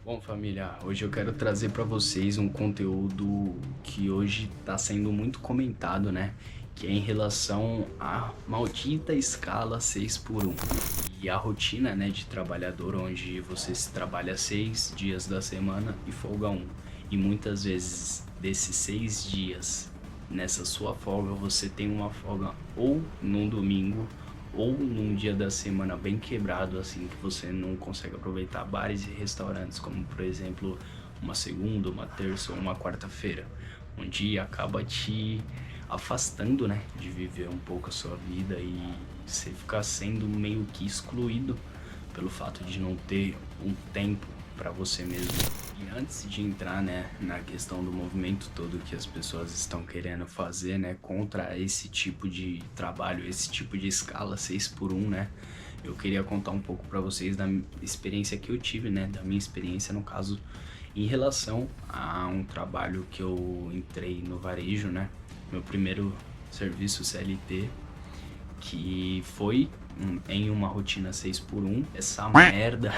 Bom, família, hoje eu quero trazer para vocês um conteúdo que hoje está sendo muito comentado, né? Que é em relação à maldita escala 6 por 1 e a rotina, né, de trabalhador, onde você se trabalha 6 dias da semana e folga um. E muitas vezes desses 6 dias, nessa sua folga, você tem uma folga ou num domingo ou num dia da semana bem quebrado, assim, que você não consegue aproveitar bares e restaurantes, como por exemplo uma segunda, uma terça ou uma quarta-feira, onde acaba te afastando, né, de viver um pouco a sua vida e você ficar sendo meio que excluído pelo fato de não ter um tempo para você mesmo. E antes de entrar, né, na questão do movimento todo que as pessoas estão querendo fazer, né, contra esse tipo de trabalho, esse tipo de escala 6 por 1, né, eu queria contar um pouco para vocês da experiência que eu tive, né, da minha experiência no caso, em relação a um trabalho que eu entrei no varejo, né, meu primeiro serviço CLT, que foi em uma rotina 6 por 1, essa merda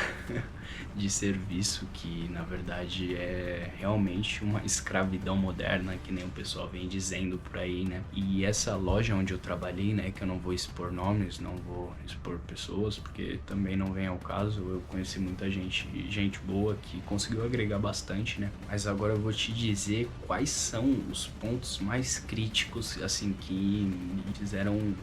de serviço que na verdade é realmente uma escravidão moderna, que nem o pessoal vem dizendo por aí, né? E essa loja onde eu trabalhei, né, que eu não vou expor nomes, não vou expor pessoas, porque também não vem ao caso, eu conheci muita gente boa que conseguiu agregar bastante, né? Mas agora eu vou te dizer quais são os pontos mais críticos, assim, que me fizeram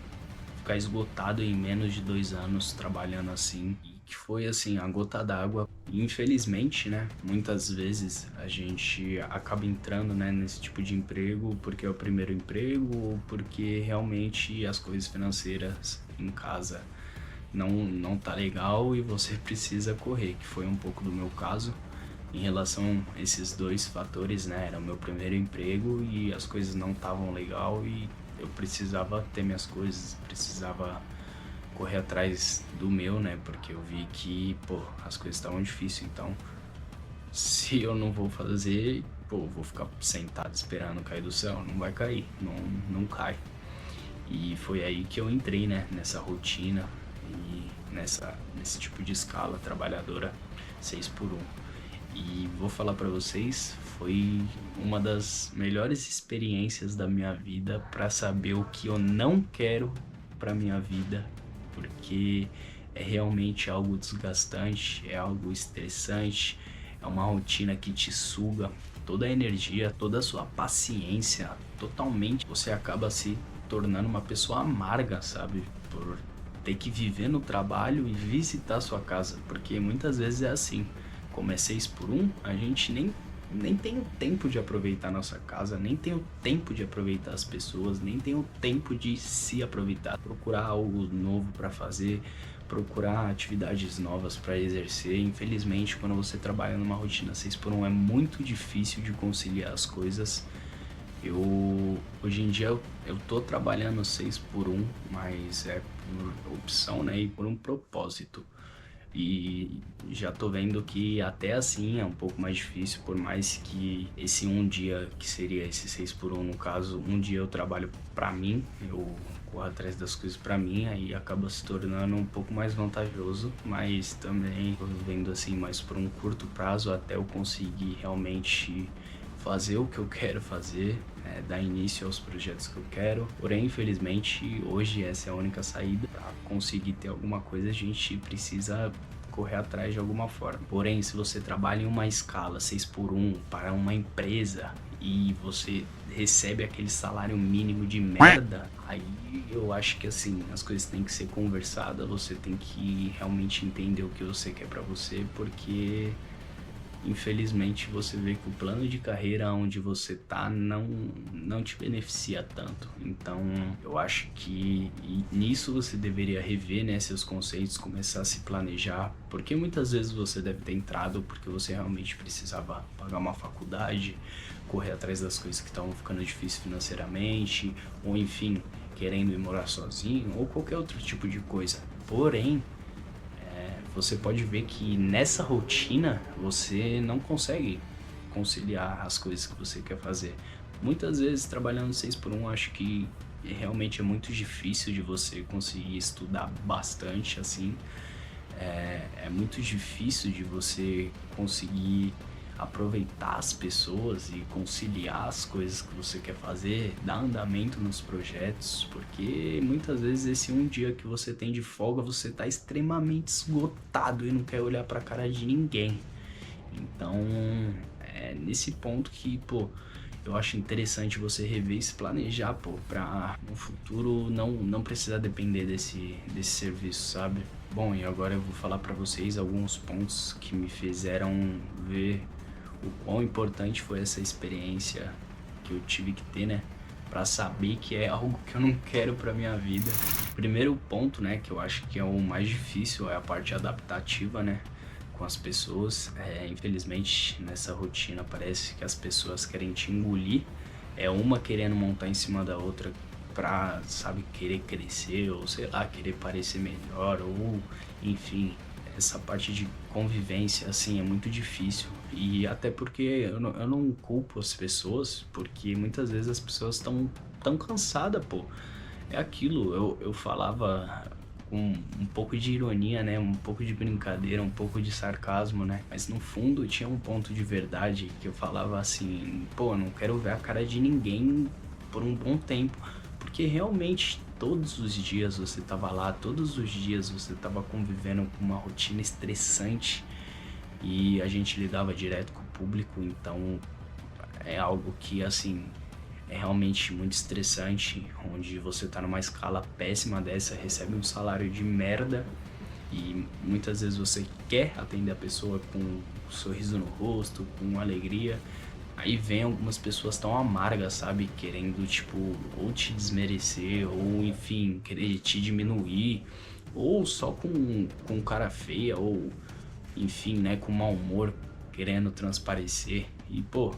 ficar esgotado em menos de 2 anos trabalhando assim, e que foi assim, a gota d'água. Infelizmente, né, muitas vezes a gente acaba entrando, né, nesse tipo de emprego porque é o primeiro emprego ou porque realmente as coisas financeiras em casa não tá legal e você precisa correr, que foi um pouco do meu caso. Em relação a esses dois fatores, né, era o meu primeiro emprego e as coisas não estavam legal e eu precisava ter minhas coisas, precisava correr atrás do meu, né, porque eu vi que, pô, as coisas estavam difíceis, então se eu não vou fazer, pô, vou ficar sentado esperando cair do céu, não vai cair, não cai. E foi aí que eu entrei, né, nessa rotina e nesse tipo de escala trabalhadora 6 por 1. E vou falar pra vocês, foi uma das melhores experiências da minha vida pra saber o que eu não quero pra minha vida, porque é realmente algo desgastante, é algo estressante, é uma rotina que te suga toda a energia, toda a sua paciência, totalmente. Você acaba se tornando uma pessoa amarga, sabe? Por ter que viver no trabalho e visitar sua casa, porque muitas vezes é assim. Como é 6 por 1, a gente nem tem o tempo de aproveitar a nossa casa, nem tem o tempo de aproveitar as pessoas, nem tem o tempo de se aproveitar, procurar algo novo para fazer, procurar atividades novas para exercer. Infelizmente, quando você trabalha numa rotina 6 por 1, é muito difícil de conciliar as coisas. Hoje em dia eu tô trabalhando 6 por 1, mas é por opção, né, e por um propósito. E já tô vendo que até assim é um pouco mais difícil, por mais que esse um dia, que seria esse 6 por 1 no caso, um dia eu trabalho pra mim, eu corro atrás das coisas pra mim, aí acaba se tornando um pouco mais vantajoso, mas também tô vendo assim mais por um curto prazo até eu conseguir realmente fazer o que eu quero fazer, dar início aos projetos que eu quero. Porém, infelizmente, hoje essa é a única saída. Para conseguir ter alguma coisa, a gente precisa correr atrás de alguma forma. Porém, se você trabalha em uma escala 6 por 1 para uma empresa e você recebe aquele salário mínimo de merda, aí eu acho que assim, as coisas têm que ser conversadas, você tem que realmente entender o que você quer para você, porque infelizmente você vê que o plano de carreira onde você tá não te beneficia tanto. Então eu acho que nisso você deveria rever, né, seus conceitos, começar a se planejar, porque muitas vezes você deve ter entrado porque você realmente precisava pagar uma faculdade, correr atrás das coisas que estavam ficando difíceis financeiramente, ou enfim, querendo ir morar sozinho, ou qualquer outro tipo de coisa. Porém, você pode ver que nessa rotina você não consegue conciliar as coisas que você quer fazer. Muitas vezes trabalhando 6 por 1, acho que realmente é muito difícil de você conseguir estudar bastante assim. É muito difícil de você conseguir aproveitar as pessoas e conciliar as coisas que você quer fazer, dar andamento nos projetos, porque muitas vezes esse um dia que você tem de folga, você tá extremamente esgotado e não quer olhar pra cara de ninguém. Então, é nesse ponto que, pô, eu acho interessante você rever e se planejar, pô, pra no futuro não precisar depender desse serviço, sabe? Bom, e agora eu vou falar pra vocês alguns pontos que me fizeram ver o quão importante foi essa experiência que eu tive que ter, né? Pra saber que é algo que eu não quero pra minha vida. Primeiro ponto, né, que eu acho que é o mais difícil, é a parte adaptativa, né? Com as pessoas. Infelizmente, nessa rotina parece que as pessoas querem te engolir. É uma querendo montar em cima da outra pra, sabe, querer crescer ou sei lá, querer parecer melhor ou enfim, essa parte de convivência assim é muito difícil. E até porque eu não culpo as pessoas, porque muitas vezes as pessoas estão tão cansadas, pô. É aquilo, eu falava com um pouco de ironia, né? Um pouco de brincadeira, um pouco de sarcasmo, né? Mas no fundo tinha um ponto de verdade que eu falava assim, pô, eu não quero ver a cara de ninguém por um bom tempo. Porque realmente todos os dias você tava lá, todos os dias você tava convivendo com uma rotina estressante e a gente lidava direto com o público, então é algo que assim é realmente muito estressante, onde você tá numa escala péssima dessa, recebe um salário de merda e muitas vezes você quer atender a pessoa com um sorriso no rosto, com alegria. Aí vem algumas pessoas tão amargas, sabe? Querendo, tipo, ou te desmerecer, ou enfim, querer te diminuir, ou só com cara feia, ou enfim, né, com mau humor, querendo transparecer. E, pô,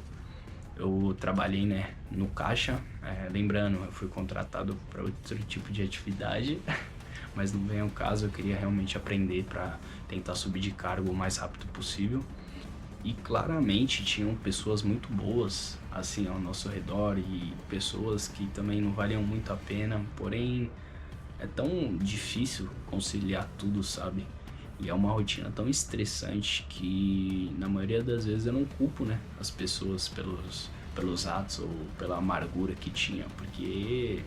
eu trabalhei, né, no caixa, lembrando, eu fui contratado para outro tipo de atividade, mas não vem ao caso, eu queria realmente aprender para tentar subir de cargo o mais rápido possível. E claramente tinham pessoas muito boas assim ao nosso redor e pessoas que também não valiam muito a pena, porém é tão difícil conciliar tudo, sabe? E é uma rotina tão estressante que na maioria das vezes eu não culpo, né, as pessoas pelos atos ou pela amargura que tinha, porque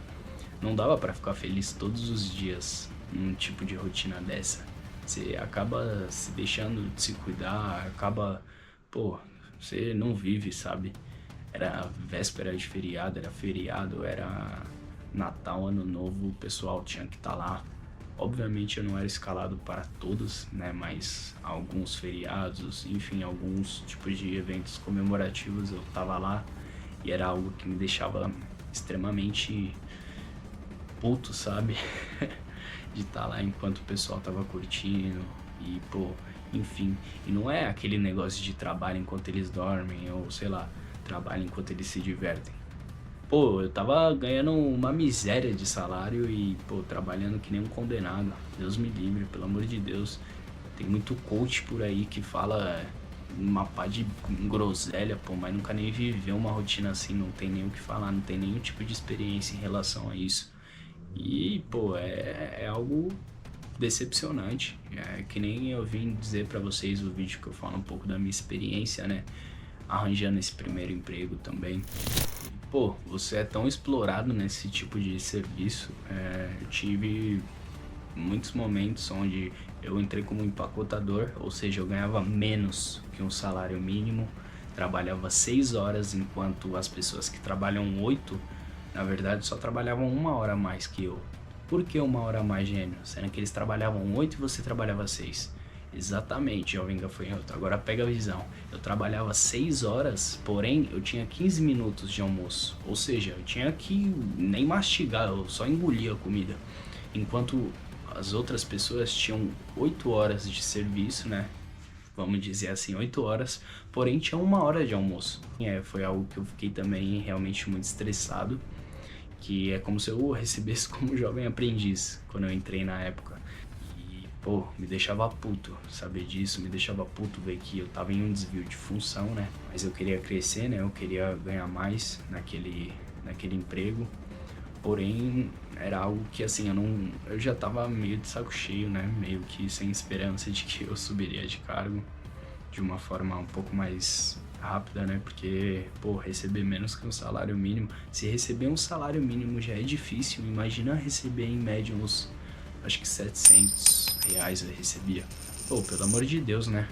não dava pra ficar feliz todos os dias num tipo de rotina dessa. Você acaba se deixando de se cuidar, acaba, pô, você não vive, sabe? Era véspera de feriado, era feriado, era Natal, Ano Novo, o pessoal tinha que estar lá. Obviamente eu não era escalado para todos, né? Mas alguns feriados, enfim, alguns tipos de eventos comemorativos eu tava lá e era algo que me deixava extremamente puto, sabe? De estar lá enquanto o pessoal tava curtindo e, pô, enfim. E não é aquele negócio de trabalho enquanto eles dormem ou, sei lá, trabalho enquanto eles se divertem. Pô, eu tava ganhando uma miséria de salário e, pô, trabalhando que nem um condenado. Deus me livre, pelo amor de Deus. Tem muito coach por aí que fala uma pá de groselha, pô, mas nunca nem viveu uma rotina assim, não tem nem o que falar, não tem nenhum tipo de experiência em relação a isso. E, pô, é algo decepcionante. É que nem eu vim dizer pra vocês o vídeo que eu falo um pouco da minha experiência, né? Arranjando esse primeiro emprego também. Pô, você é tão explorado nesse tipo de serviço. Eu tive muitos momentos onde eu entrei como empacotador, ou seja, eu ganhava menos que um salário mínimo, trabalhava 6 horas, enquanto as pessoas que trabalham 8 na verdade, só trabalhavam 1 hora a mais que eu. Por que 1 hora a mais, gênio? Sendo que eles trabalhavam 8 e você trabalhava 6. Exatamente, jovem gafanhoto. Agora pega a visão. Eu trabalhava 6 horas, porém eu tinha 15 minutos de almoço. Ou seja, eu tinha que nem mastigar, eu só engolia a comida. Enquanto as outras pessoas tinham 8 horas de serviço, né? Vamos dizer assim, 8 horas, porém tinha 1 hora de almoço. Foi algo que eu fiquei também realmente muito estressado, que é como se eu recebesse como jovem aprendiz quando eu entrei na época. E, pô, me deixava puto saber disso, me deixava puto ver que eu tava em um desvio de função, né? Mas eu queria crescer, né? Eu queria ganhar mais naquele emprego. Porém, era algo que assim, eu já tava meio de saco cheio, né? Meio que sem esperança de que eu subiria de cargo de uma forma um pouco mais rápida, né? Porque, pô, receber menos que um salário mínimo, se receber um salário mínimo já é difícil, imagina receber em média uns, acho que R$ 700 eu recebia. Pô, pelo amor de Deus, né?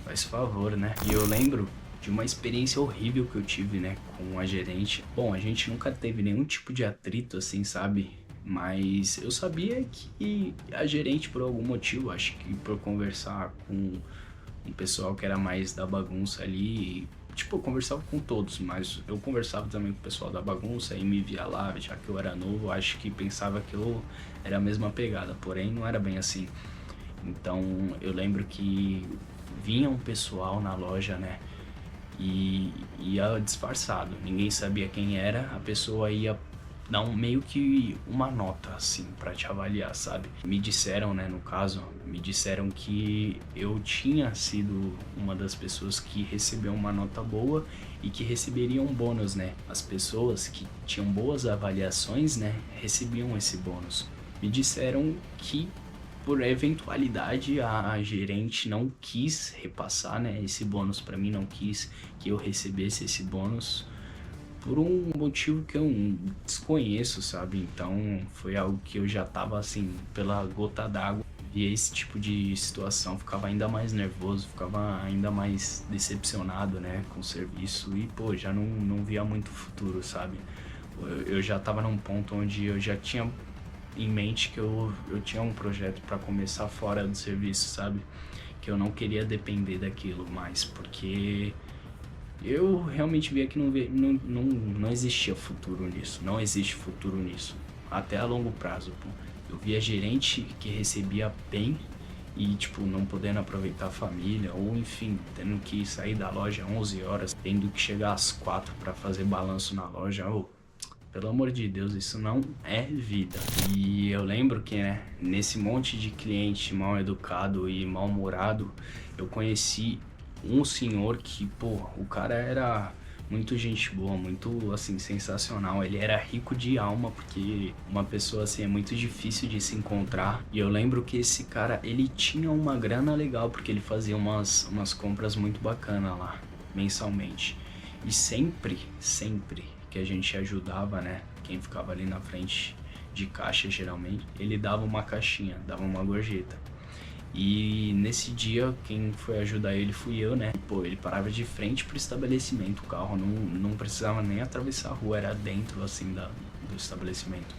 Faz favor, né? E eu lembro de uma experiência horrível que eu tive, né, com a gerente. Bom, a gente nunca teve nenhum tipo de atrito, assim, sabe? Mas eu sabia que a gerente, por algum motivo, acho que por conversar com um pessoal que era mais da bagunça ali, tipo, eu conversava com todos, mas eu conversava também com o pessoal da bagunça e me via lá, já que eu era novo, acho que pensava que eu era a mesma pegada, porém não era bem assim. Então eu lembro que vinha um pessoal na loja, né? E ia disfarçado, ninguém sabia quem era, a pessoa ia dar meio que uma nota assim pra te avaliar, sabe? Me disseram, né, no caso, me disseram que eu tinha sido uma das pessoas que recebeu uma nota boa e que receberiam um bônus, né? As pessoas que tinham boas avaliações, né, recebiam esse bônus. Me disseram que por eventualidade a gerente não quis repassar, né, esse bônus para mim, não quis que eu recebesse esse bônus por um motivo que eu desconheço, sabe? Então foi algo que eu já tava assim, pela gota d'água, via esse tipo de situação, ficava ainda mais nervoso, ficava ainda mais decepcionado, né, com o serviço e, pô, já não via muito futuro, sabe? Eu já tava num ponto onde eu já tinha em mente que eu tinha um projeto para começar fora do serviço, sabe? Que eu não queria depender daquilo mais, porque eu realmente via que não existia futuro nisso, não existe futuro nisso, até a longo prazo, pô. Eu via gerente que recebia bem e, tipo, não podendo aproveitar a família, ou enfim, tendo que sair da loja 11 horas, tendo que chegar às 4 para fazer balanço na loja, pelo amor de Deus, isso não é vida. E eu lembro que, né, nesse monte de cliente mal educado e mal-humorado, eu conheci um senhor que, pô, o cara era muito gente boa, muito, assim, sensacional. Ele era rico de alma, porque uma pessoa assim é muito difícil de se encontrar. E eu lembro que esse cara, ele tinha uma grana legal, porque ele fazia umas compras muito bacanas lá, mensalmente. E sempre que a gente ajudava, né, quem ficava ali na frente de caixa geralmente, ele dava uma caixinha, dava uma gorjeta. E nesse dia, quem foi ajudar ele fui eu, né? Pô, ele parava de frente pro estabelecimento, o carro não precisava nem atravessar a rua, era dentro, assim, do estabelecimento.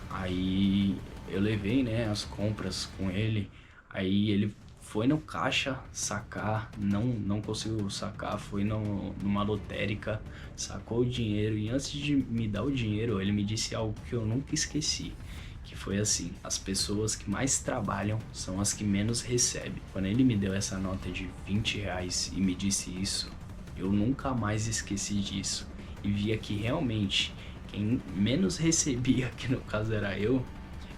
Aí eu levei, né, as compras com ele, aí ele foi no caixa sacar, não conseguiu sacar, foi numa lotérica, sacou o dinheiro e antes de me dar o dinheiro, ele me disse algo que eu nunca esqueci. Que foi assim, as pessoas que mais trabalham são as que menos recebem. Quando ele me deu essa nota de R$ 20 e me disse isso, eu nunca mais esqueci disso. E via que realmente quem menos recebia, que no caso era eu,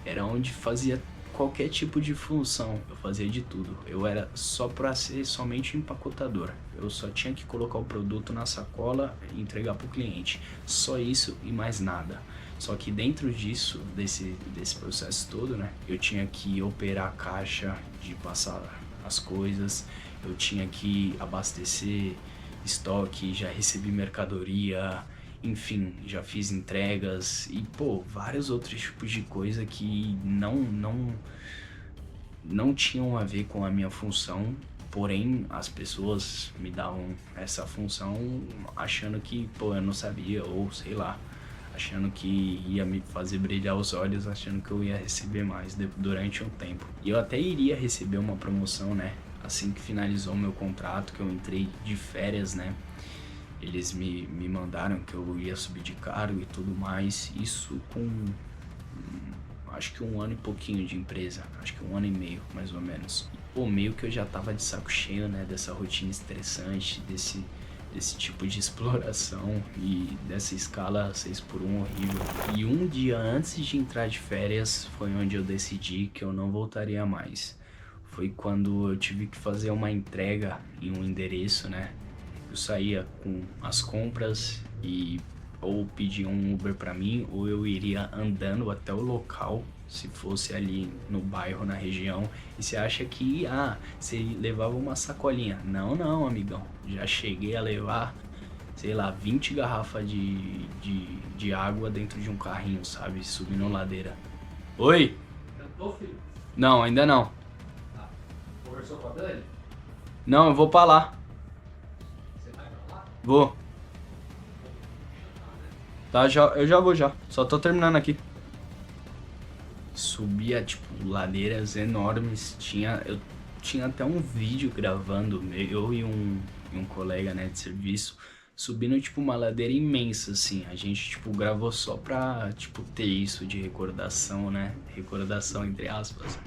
era onde fazia qualquer tipo de função, eu fazia de tudo. Eu era só para ser somente empacotador. Eu só tinha que colocar o produto na sacola e entregar para o cliente. Só isso e mais nada. Só que dentro disso, desse processo todo, né, eu tinha que operar a caixa, de passar as coisas, eu tinha que abastecer estoque, já recebi mercadoria, enfim, já fiz entregas e, pô, vários outros tipos de coisa que não tinham a ver com a minha função, porém as pessoas me davam essa função achando que, pô, eu não sabia, ou sei lá, achando que ia me fazer brilhar os olhos, achando que eu ia receber mais durante um tempo. E eu até iria receber uma promoção, né? Assim que finalizou o meu contrato, que eu entrei de férias, né? Eles me mandaram que eu ia subir de cargo e tudo mais. Isso com acho que 1 ano e pouquinho de empresa, acho que 1 ano e meio, mais ou menos. Pô, meio que eu já tava de saco cheio, né? Dessa rotina estressante, desse tipo de exploração e dessa escala 6x1 horrível. E um dia antes de entrar de férias foi onde eu decidi que eu não voltaria mais. Foi quando eu tive que fazer uma entrega em um endereço, né? Eu saía com as compras e ou pedir um Uber pra mim, ou eu iria andando até o local, se fosse ali no bairro, na região. E você acha que, você levava uma sacolinha? Não, não, amigão. Já cheguei a levar, sei lá, 20 garrafas de água dentro de um carrinho, sabe? Subindo ladeira. Oi? Cantou, filho? Não, ainda não. Tá. Conversou com a Dani? Não, eu vou pra lá. Você vai pra lá? Vou. Tá, eu já vou já. Só tô terminando aqui. Subia, tipo, ladeiras enormes. Eu tinha até um vídeo gravando, eu e um colega, né, de serviço, subindo, tipo, uma ladeira imensa, assim. A gente, tipo, gravou só pra, tipo, ter isso de recordação, né? Recordação, entre aspas.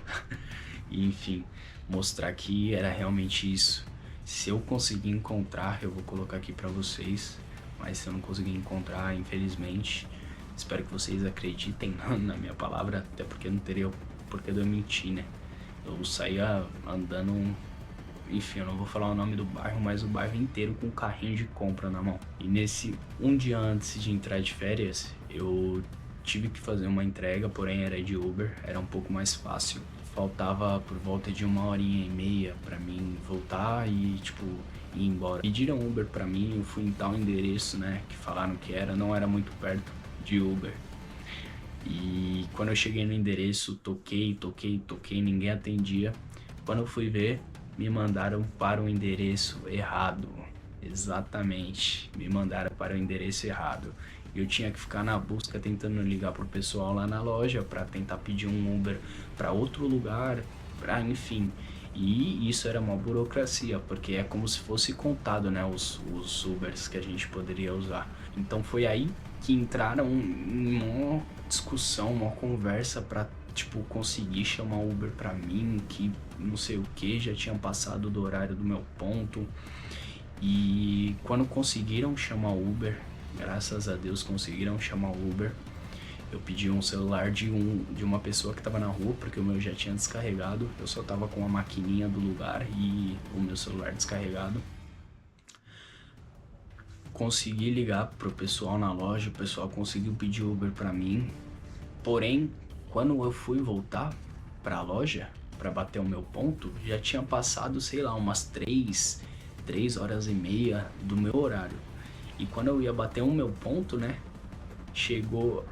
E, enfim, mostrar que era realmente isso. Se eu conseguir encontrar, eu vou colocar aqui pra vocês. Mas se eu não conseguir encontrar, infelizmente, espero que vocês acreditem na minha palavra, até porque não teria porquê de eu mentir, né? Eu saía andando, enfim, eu não vou falar o nome do bairro, mas o bairro inteiro com um carrinho de compra na mão. E um dia antes de entrar de férias, eu tive que fazer uma entrega, porém era de Uber, era um pouco mais fácil. Faltava por volta de 1h30 pra mim voltar e, tipo, ir embora. Pediram Uber pra mim, eu fui em tal endereço, né, que falaram que não era muito perto de Uber. E quando eu cheguei no endereço, toquei, ninguém atendia. Quando eu fui ver, me mandaram para o endereço errado. Exatamente, me mandaram para o endereço errado. E eu tinha que ficar na busca tentando ligar pro pessoal lá na loja para tentar pedir um Uber para outro lugar, enfim. E isso era uma burocracia, porque é como se fosse contado, né, os Ubers que a gente poderia usar. Então foi aí que entraram em uma discussão, uma conversa para, tipo, conseguir chamar Uber para mim, que não sei o que, já tinha passado do horário do meu ponto. E quando conseguiram chamar Uber, graças a Deus conseguiram chamar Uber, eu pedi um celular de uma pessoa que tava na rua, porque o meu já tinha descarregado. Eu só tava com a maquininha do lugar e o meu celular descarregado. Consegui ligar pro pessoal na loja, o pessoal conseguiu pedir Uber pra mim. Porém, quando eu fui voltar pra loja, pra bater o meu ponto, já tinha passado, sei lá, umas 3h30 do meu horário. E quando eu ia bater o meu ponto, né, chegou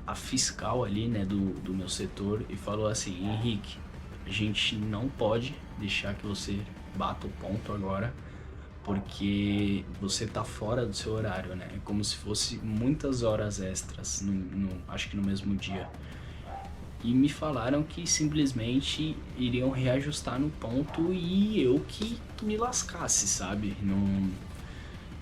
a fiscal ali, né, do meu setor e falou assim: Henrique, a gente não pode deixar que você bata o ponto agora, porque você tá fora do seu horário, né? É como se fosse muitas horas extras, acho que no mesmo dia. E me falaram que simplesmente iriam reajustar no ponto e eu que me lascasse, sabe?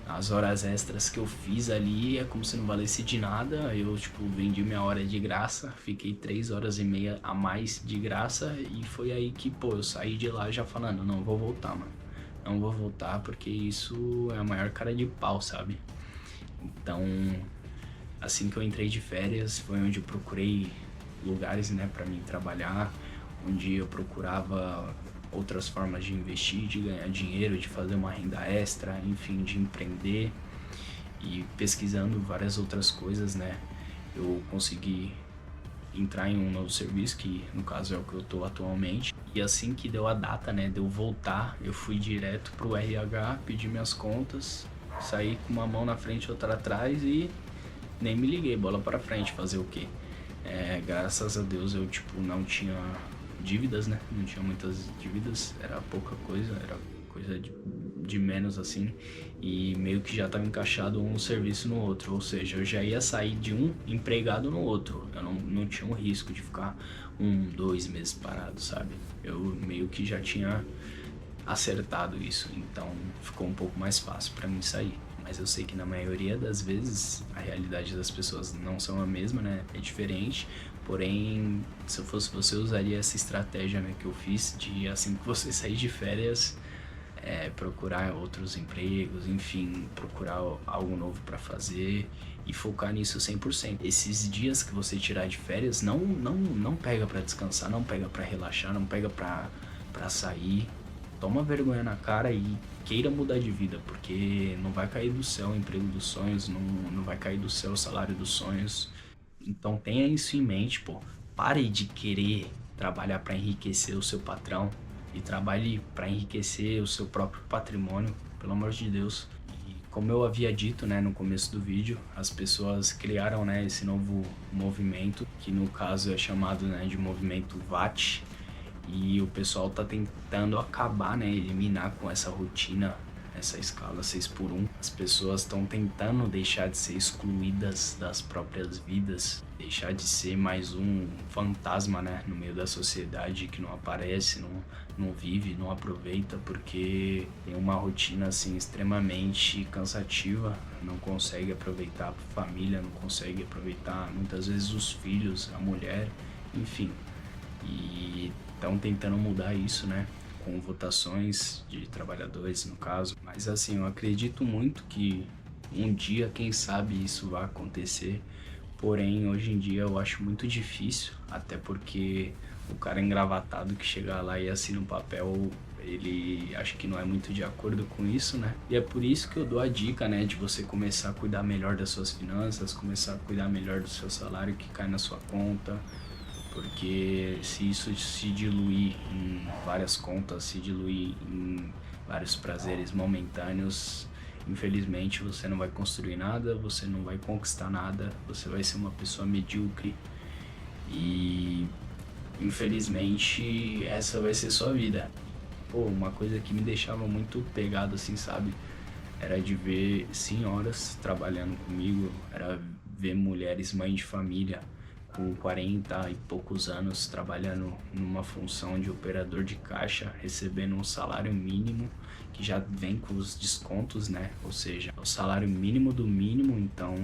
As horas extras que eu fiz ali é como se não valesse de nada. Eu, tipo, vendi minha hora de graça, fiquei 3h30 a mais de graça e foi aí que, pô, eu saí de lá já falando: não vou voltar, mano. Não vou voltar porque isso é a maior cara de pau, sabe? Então, assim que eu entrei de férias, foi onde eu procurei lugares, né, pra mim trabalhar, onde eu procurava outras formas de investir, de ganhar dinheiro, de fazer uma renda extra, enfim, de empreender. E pesquisando várias outras coisas, né, eu consegui entrar em um novo serviço, que no caso é o que eu tô atualmente. E assim que deu a data, né, de eu voltar, eu fui direto pro RH, pedi minhas contas, saí com uma mão na frente e outra atrás e nem me liguei, bola pra frente, fazer o quê? Graças a Deus eu, tipo, não tinha dívidas, né, não tinha muitas dívidas, era pouca coisa, era coisa de menos assim, e meio que já estava encaixado um serviço no outro, ou seja, eu já ia sair de um empregado no outro, eu não tinha um risco de ficar 2 meses parado, sabe? Eu meio que já tinha acertado isso, então ficou um pouco mais fácil para mim sair. Mas eu sei que na maioria das vezes a realidade das pessoas não são a mesma, né? É diferente. Porém, se eu fosse você, usaria essa estratégia, né, que eu fiz, de assim que você sair de férias, procurar outros empregos, enfim, procurar algo novo para fazer e focar nisso 100%. Esses dias que você tirar de férias, não pega para descansar, não pega para relaxar, não pega para sair. toma vergonha na cara e queira mudar de vida, porque não vai cair do céu o emprego dos sonhos, não vai cair do céu o salário dos sonhos. Então tenha isso em mente, pô. Pare de querer trabalhar para enriquecer o seu patrão e trabalhe para enriquecer o seu próprio patrimônio, pelo amor de Deus. E como eu havia dito, né, no começo do vídeo, as pessoas criaram, né, esse novo movimento, que no caso é chamado, né, de movimento VAT, e o pessoal tá tentando acabar, né, eliminar com essa rotina, essa escala 6x1. As pessoas estão tentando deixar de ser excluídas das próprias vidas, deixar de ser mais um fantasma, né, no meio da sociedade que não aparece, não vive, não aproveita, porque tem uma rotina assim extremamente cansativa, não consegue aproveitar a família, não consegue aproveitar muitas vezes os filhos, a mulher, enfim. E estão tentando mudar isso, né, com votações de trabalhadores, no caso. Mas assim, eu acredito muito que um dia, quem sabe, isso vai acontecer. Porém, hoje em dia eu acho muito difícil, até porque o cara engravatado que chega lá e assina um papel, ele acho que não é muito de acordo com isso, né? E é por isso que eu dou a dica, né, de você começar a cuidar melhor das suas finanças, começar a cuidar melhor do seu salário que cai na sua conta. Porque se isso se diluir em várias contas, se diluir em vários prazeres momentâneos, infelizmente você não vai construir nada, você não vai conquistar nada, você vai ser uma pessoa medíocre e infelizmente essa vai ser sua vida. Pô, uma coisa que me deixava muito pegado assim, sabe? Era de ver senhoras trabalhando comigo, era ver mulheres mães de família com 40 e poucos anos trabalhando numa função de operador de caixa, recebendo um salário mínimo que já vem com os descontos, né? Ou seja, é o salário mínimo do mínimo, então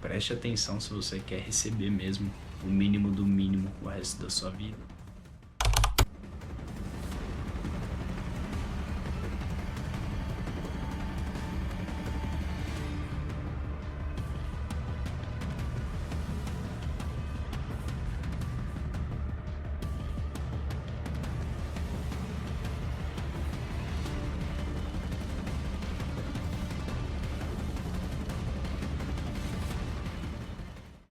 preste atenção se você quer receber mesmo o mínimo do mínimo o resto da sua vida.